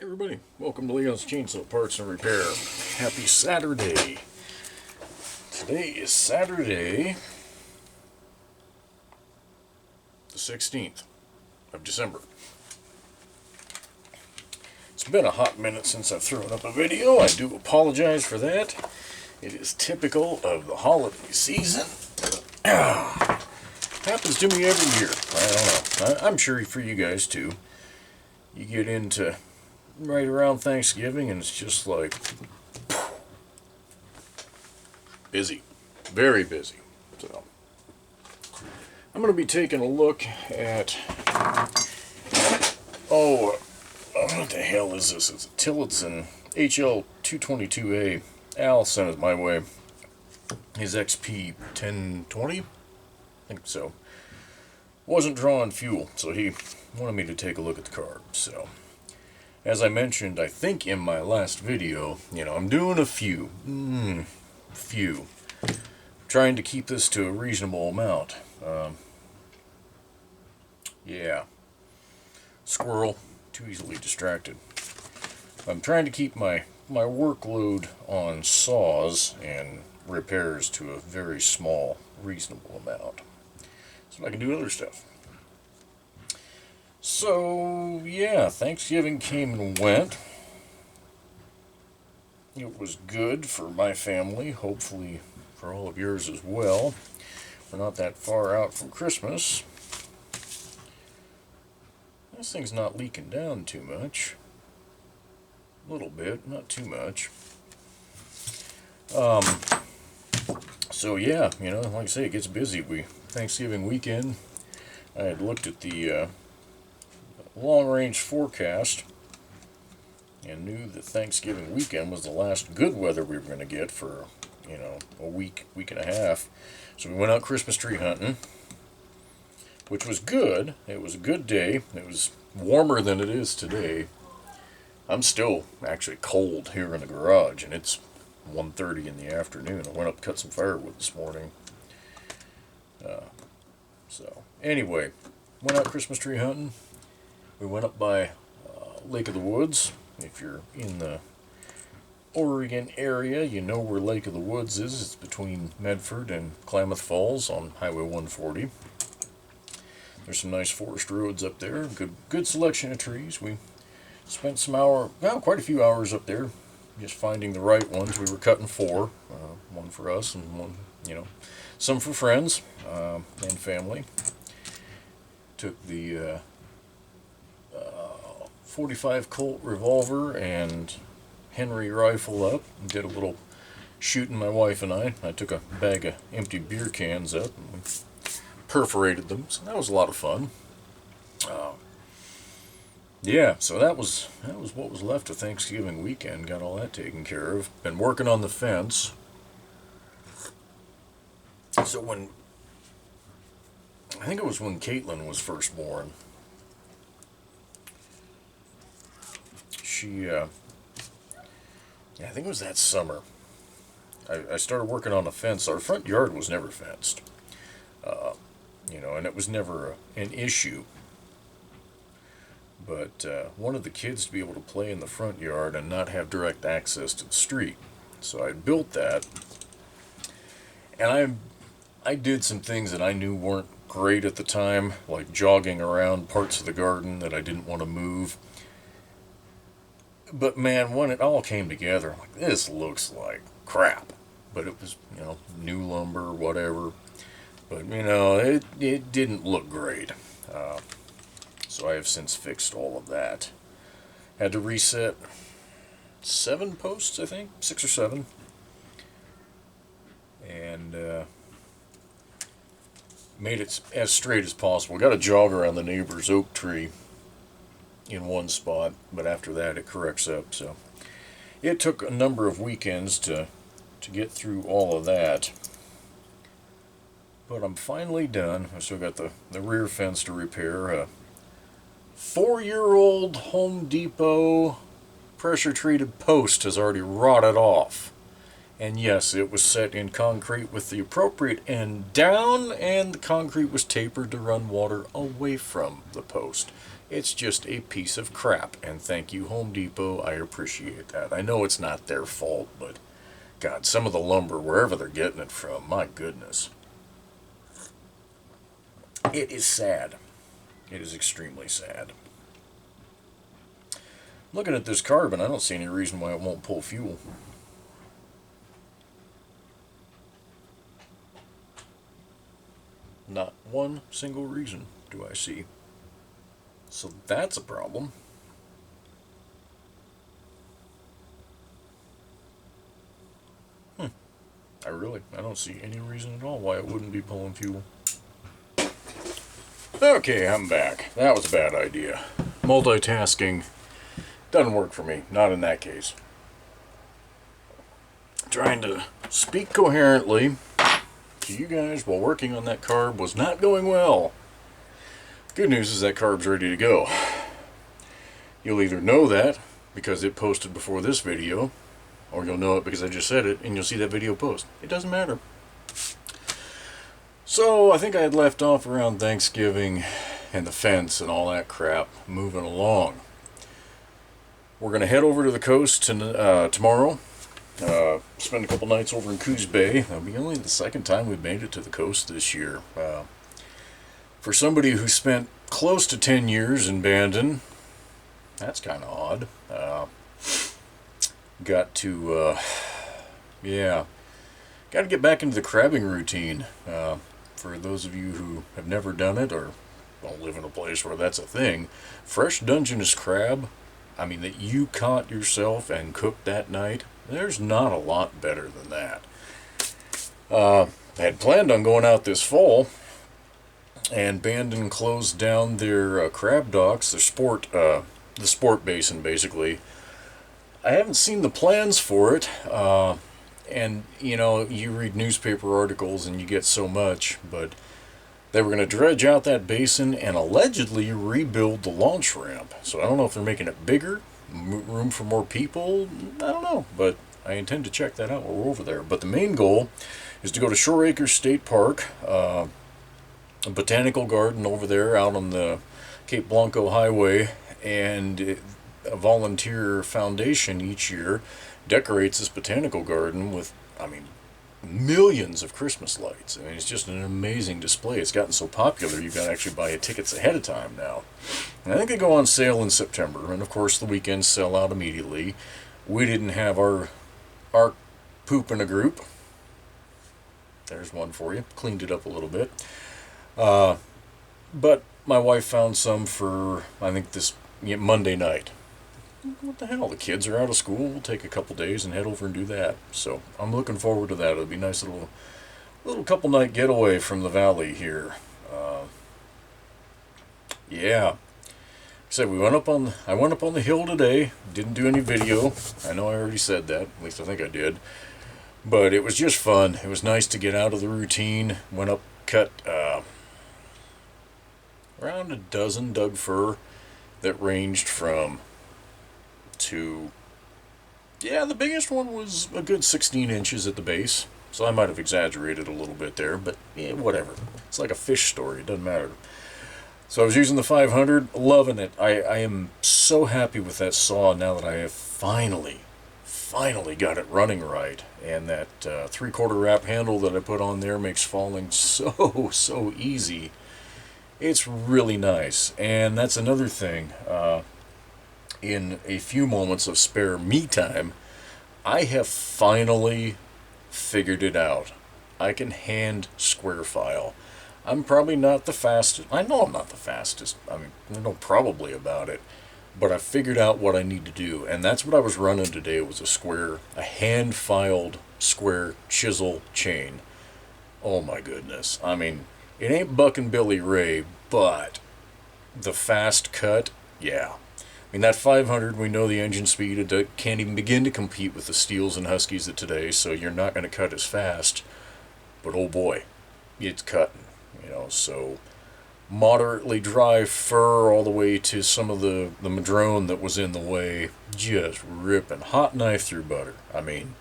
Everybody, welcome to Leon's Chainsaw Parts and Repair. Happy Saturday. Today is Saturday, the 16th of December. It's been a hot minute since I've thrown up a video. I do apologize for that. It is typical of the holiday season. Happens to me every year. I don't know. I'm sure for you guys too. You get into right around Thanksgiving and it's just like busy, very busy. So I'm going to be taking a look at what the hell is this? It's a Tillotson HL222A. Al sent it my way. His XP 1020, I think so. Wasn't drawing fuel, so he wanted me to take a look at the car. So as I mentioned, I think in my last video, I'm doing a few. Trying to keep this to a reasonable amount. Yeah. Squirrel, too easily distracted. I'm trying to keep my workload on saws and repairs to a very small, reasonable amount, so I can do other stuff. So, yeah, Thanksgiving came and went. It was good for my family, hopefully for all of yours as well. We're not that far out from Christmas. This thing's not leaking down too much. A little bit, not too much. So yeah, like I say, it gets busy. Thanksgiving weekend, I had looked at the long-range forecast and knew that Thanksgiving weekend was the last good weather we were going to get for, a week and a half. So we went out Christmas tree hunting, which was good. It was a good day. It was warmer than it is today. I'm still actually cold here in the garage, and it's 1:30 in the afternoon. I went up to cut some firewood this morning. So anyway, went out Christmas tree hunting. We went up by Lake of the Woods. If you're in the Oregon area, you know where Lake of the Woods is. It's between Medford and Klamath Falls on Highway 140. There's some nice forest roads up there. Good selection of trees. We spent quite a few hours up there just finding the right ones. We were cutting four, one for us and one, some for friends and family. Took the 45 Colt revolver and Henry rifle up and did a little shooting, my wife and I. I took a bag of empty beer cans up and we perforated them, so that was a lot of fun. Yeah, so that was what was left of Thanksgiving weekend. Got all that taken care of. Been working on the fence. So I think it was when Caitlin was first born. I think it was that summer. I started working on the fence. Our front yard was never fenced, and it was never an issue. But wanted the kids to be able to play in the front yard and not have direct access to the street. So I built that, and I did some things that I knew weren't great at the time, like jogging around parts of the garden that I didn't want to move. But man, when it all came together, I'm like, this looks like crap. But it was, new lumber, whatever. But, it didn't look great. So I have since fixed all of that. Had to reset 7 posts, I think, 6 or 7. And made it as straight as possible. Got a jog around the neighbor's oak tree in one spot, but after that it corrects up. So it took a number of weekends to get through all of that. But I'm finally done. I still got the rear fence to repair. A 4-year-old Home Depot pressure-treated post has already rotted off. And yes, it was set in concrete with the appropriate end down, and the concrete was tapered to run water away from the post. It's just a piece of crap, and thank you, Home Depot. I appreciate that. I know it's not their fault, but God, some of the lumber, wherever they're getting it from, my goodness. It is sad. It is extremely sad. Looking at this carbon, I don't see any reason why it won't pull fuel. Not one single reason do I see. So that's a problem. I don't see any reason at all why it wouldn't be pulling fuel. Okay, I'm back. That was a bad idea. Multitasking doesn't work for me, not in that case. Trying to speak coherently to you guys while working on that carb was not going well. Good news is that carb's ready to go. You'll either know that because it posted before this video, or you'll know it because I just said it and you'll see that video post. It doesn't matter. So I think I had left off around Thanksgiving and the fence and all that crap, moving along. We're going to head over to the coast tomorrow. Spend a couple nights over in Coos Bay. That'll be only the second time we've made it to the coast this year. For somebody who spent close to 10 years in Bandon, that's kind of odd. Got to get back into the crabbing routine. For those of you who have never done it or don't live in a place where that's a thing, fresh Dungeness crab, I mean, that you caught yourself and cooked that night, there's not a lot better than that. I had planned on going out this fall, and Bandon closed down their crab docks, the sport basin, basically. I haven't seen the plans for it, and, you know, you read newspaper articles and you get so much, but they were going to dredge out that basin and allegedly rebuild the launch ramp. So I don't know if they're making it bigger, room for more people, I don't know, but I intend to check that out while we're over there. But the main goal is to go to Shore Acres State Park, a botanical garden over there out on the Cape Blanco Highway, and a volunteer foundation each year decorates this botanical garden with, I mean, millions of Christmas lights. I mean, it's just an amazing display. It's gotten so popular you got to actually buy tickets ahead of time now. And I think they go on sale in September, and of course the weekends sell out immediately. We didn't have our poop in a group. There's one for you. Cleaned it up a little bit. But my wife found some for, I think, this Monday night. What the hell, the kids are out of school, we'll take a couple days and head over and do that. So I'm looking forward to that. It'll be a nice little couple night getaway from the valley here. Yeah. So I went up on the hill today. Didn't do any video. I know I already said that, at least I think I did. But it was just fun. It was nice to get out of the routine. Went up, cut around a dozen Doug fir that ranged from the biggest one was a good 16 inches at the base, so I might have exaggerated a little bit there, but whatever. It's like a fish story, it doesn't matter. So I was using the 500, loving it. I am so happy with that saw now that I have finally got it running right, and that 3/4 wrap handle that I put on there makes falling so easy. It's really nice, and that's another thing. In a few moments of spare me time, I have finally figured it out. I can hand square file. I'm probably not the fastest. I know I'm not the fastest. I mean, there's no probably about it. But I figured out what I need to do, and that's what I was running today. It was a hand-filed square chisel chain. Oh my goodness. I mean, it ain't bucking Billy Ray, but the fast cut, yeah. I mean, that 500, we know the engine speed, it can't even begin to compete with the Steels and Huskies of today, so you're not going to cut as fast. But oh boy, it's cutting, so moderately dry fir all the way to some of the madrone that was in the way, just ripping. Hot knife through butter. I mean,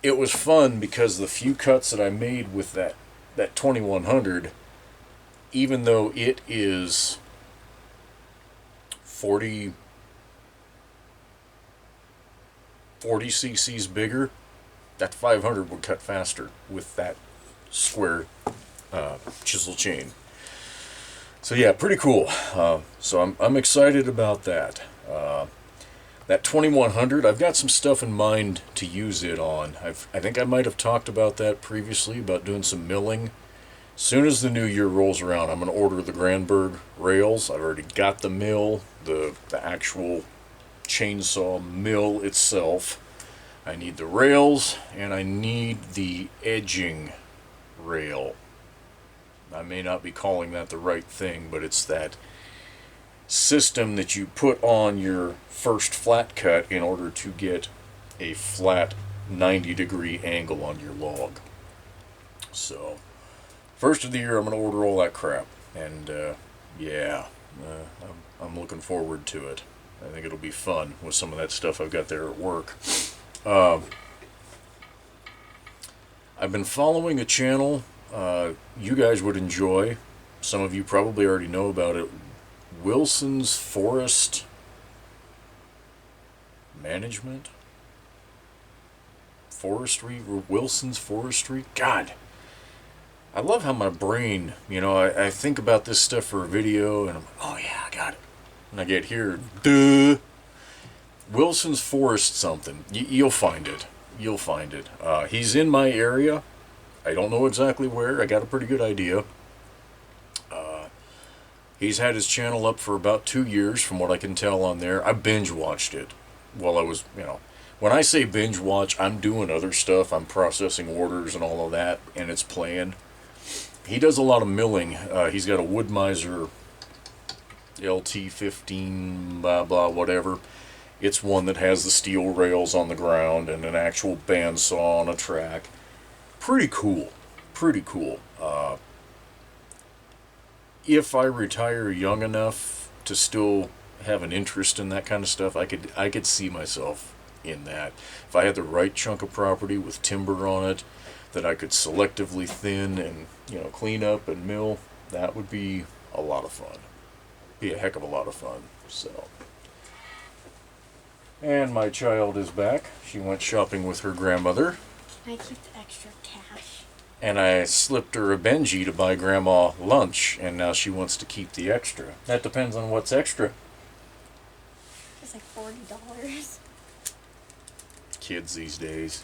it was fun because the few cuts that I made with that 2100, even though it is 40 cc's bigger, that 500 would cut faster with that square chisel chain. So yeah, pretty cool. So I'm excited about that. That 2100, I've got some stuff in mind to use it on. I think I might have talked about that previously, about doing some milling. As soon as the new year rolls around, I'm going to order the Granberg rails. I've already got the mill, the actual chainsaw mill itself. I need the rails, and I need the edging rail. I may not be calling that the right thing, but it's that system that you put on your first flat cut in order to get a flat 90-degree angle on your log. So, first of the year, I'm going to order all that crap, and I'm looking forward to it. I think it'll be fun with some of that stuff I've got there at work. I've been following a channel you guys would enjoy. Some of you probably already know about it. Wilson's Forest Management? Forestry? Wilson's Forestry? God. I love how my brain, I think about this stuff for a video, and I'm like, oh yeah, I got it. And I get here, duh. Wilson's Forest something. You'll find it. You'll find it. He's in my area. I don't know exactly where. I got a pretty good idea. He's had his channel up for about 2 years, from what I can tell on there. I binge watched it while I was, when I say binge watch, I'm doing other stuff. I'm processing orders and all of that, and it's playing. He does a lot of milling. He's got a Wood-Mizer LT15, blah, blah, whatever. It's one that has the steel rails on the ground and an actual bandsaw on a track. Pretty cool. Pretty cool. If I retire young enough to still have an interest in that kind of stuff, I could see myself in that. If I had the right chunk of property with timber on it that I could selectively thin and clean up and mill, that would be a lot of fun. Be a heck of a lot of fun. So, and my child is back. She went shopping with her grandmother. I keep the extra cash. And I slipped her a Benji to buy Grandma lunch, and now she wants to keep the extra. That depends on what's extra. It's like $40. Kids these days.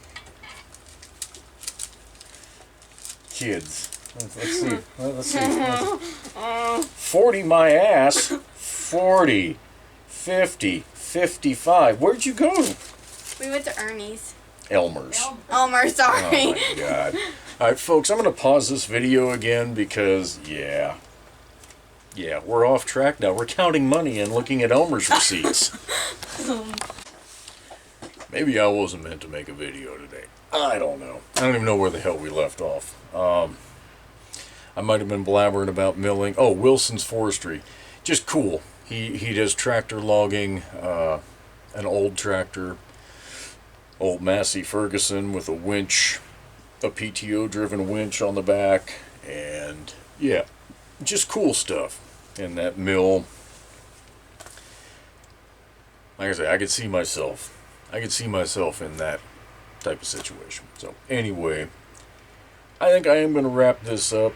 Kids. Let's see. 40 my ass. 40. 50. 55. Where'd you go? We went to Ernie's. Elmer's. Elmer, sorry. Oh my God. Alright folks, I'm going to pause this video again because, yeah, we're off track now. We're counting money and looking at Elmer's receipts. Maybe I wasn't meant to make a video today. I don't know. I don't even know where the hell we left off. I might have been blabbering about milling. Oh, Wilson's Forestry. Just cool. He does tractor logging, an old tractor. Old Massey Ferguson with a winch, a PTO-driven winch on the back, and yeah, just cool stuff. And that mill, like I say, I could see myself in that type of situation. So anyway, I think I am going to wrap this up.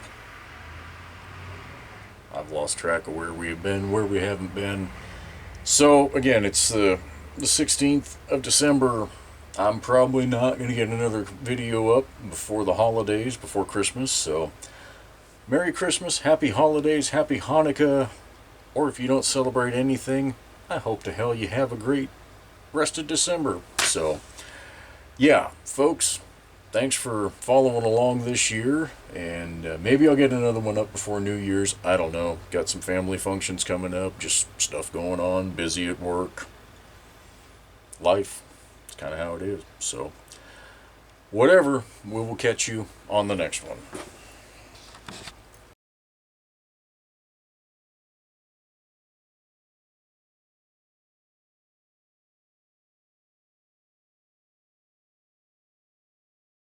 I've lost track of where we have been, where we haven't been. So again, it's the 16th of December. I'm probably not going to get another video up before the holidays, before Christmas, so Merry Christmas, Happy Holidays, Happy Hanukkah, or if you don't celebrate anything, I hope to hell you have a great rest of December. So, yeah, folks, thanks for following along this year, and maybe I'll get another one up before New Year's. I don't know. Got some family functions coming up, just stuff going on, busy at work, life. Kind of how it is. So, whatever, we will catch you on the next one.